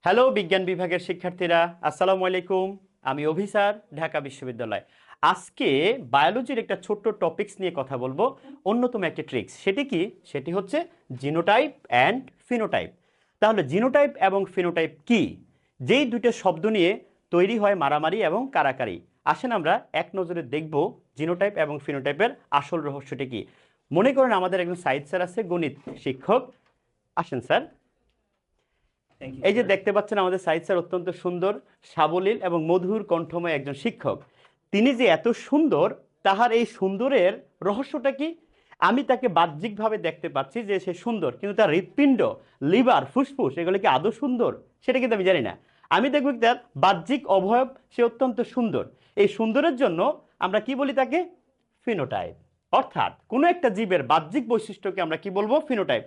Hello বিজ্ঞান বিভাগের শিক্ষার্থীরা, আসসালামু আলাইকুম। আমি অভি স্যার, ঢাকা বিশ্ববিদ্যালয়। আজকে বায়োলজির একটা ছোট্ট টপিকস নিয়ে কথা বলবো, অন্যতম একটি ট্রিক্স। সেটি কি? সেটি হচ্ছে জিনোটাইপ অ্যান্ড ফিনোটাইপ। তাহলে জিনোটাইপ এবং ফিনোটাইপ কি? যেই দুটো শব্দ নিয়ে তৈরি হয় মারামারি এবং কারাকারি। আসেন আমরা এক নজরে দেখব জিনোটাইপ এবং ফিনোটাইপের আসল রহস্যটি কি। মনে করেন আমাদের একজন সাইদ স্যার আছে, গণিত শিক্ষক। আসেন স্যার। থ্যাংক ইউ এই যে স্যার। দেখতে পাচ্ছেন আমাদের সাইদ স্যার অত্যন্ত সুন্দর, সাবলীল এবং মধুর কণ্ঠময় একজন শিক্ষক। তিনি যে এত সুন্দর, তাহার এই সুন্দরের রহস্যটা কি? আমি তাকে বাহ্যিকভাবে দেখতে পাচ্ছি যে সে সুন্দর, কিন্তু তার হৃৎপিণ্ড, লিভার, ফুসফুস এগুলো কি আদৌ সুন্দর সেটা কিন্তু আমি জানি না। আমি দেখব তার বাহ্যিক অবয়ব, সে অত্যন্ত সুন্দর। এই সুন্দরের জন্য আমরা কি বলি? তাকে ফিনোটাইপ। অর্থাৎ কোনো একটা জীবের বাহ্যিক বৈশিষ্ট্যকে আমরা কি বলবো? ফিনোটাইপ।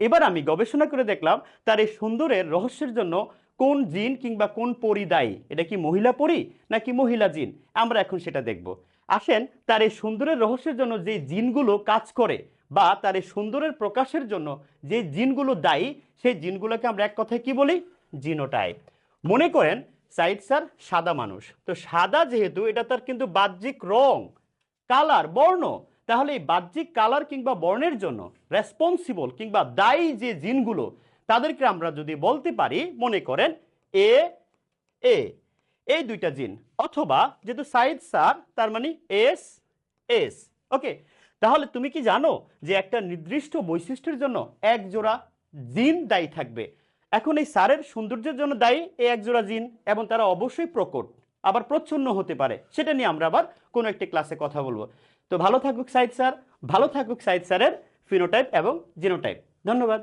এবার আমি গবেষণা করে দেখলাম তার এই সুন্দরের রহস্যের জন্য কোন জিন কিংবা কোন পরি দায়ী। এটা কি মহিলা পরি নাকি মহিলা জিন? আমরা এখন সেটা দেখব। আসেন, তার এই সুন্দরের রহস্যের জন্য যে জিনগুলো কাজ করে বা তার এই সুন্দরের প্রকাশের জন্য যে জিনগুলো দায়ী, সেই জিনগুলোকে আমরা এক কথায় কি বলি? জিনোটাইপ। মনে করেন সাইদ স্যার সাদা মানুষ, তো সাদা যেহেতু, এটা তার কিন্তু বাহ্যিক রং, কালার, বর্ণ। তাহলে এই বাহ্যিক কালার কিংবা বর্ণের জন্য রেসপন্সিবল কিংবা দায়ী যে জিনগুলো, তাদেরকে আমরা যদি বলতে পারি, মনে করেন এ এ এই দুইটা জিন, অথবা যেহেতু সাইদ স্যার তার মানে এস এস। ওকে, তাহলে তুমি কি জানো যে একটা নির্দিষ্ট বৈশিষ্ট্যের জন্য এক জোড়া জিন দায়ী থাকবে? এখন এই স্যারের সৌন্দর্যের জন্য দায়ী এই এক জোড়া জিন, এবং তারা অবশ্যই প্রকট, আবার প্রচ্ছন্ন হতে পারে। সেটা নিয়ে আমরা আবার কোনো একটি ক্লাসে কথা বলবো। তো ভালো থাকুক সাইদ স্যার, ভালো থাকুক সাইদ স্যারের ফিনোটাইপ এবং জিনোটাইপ। ধন্যবাদ।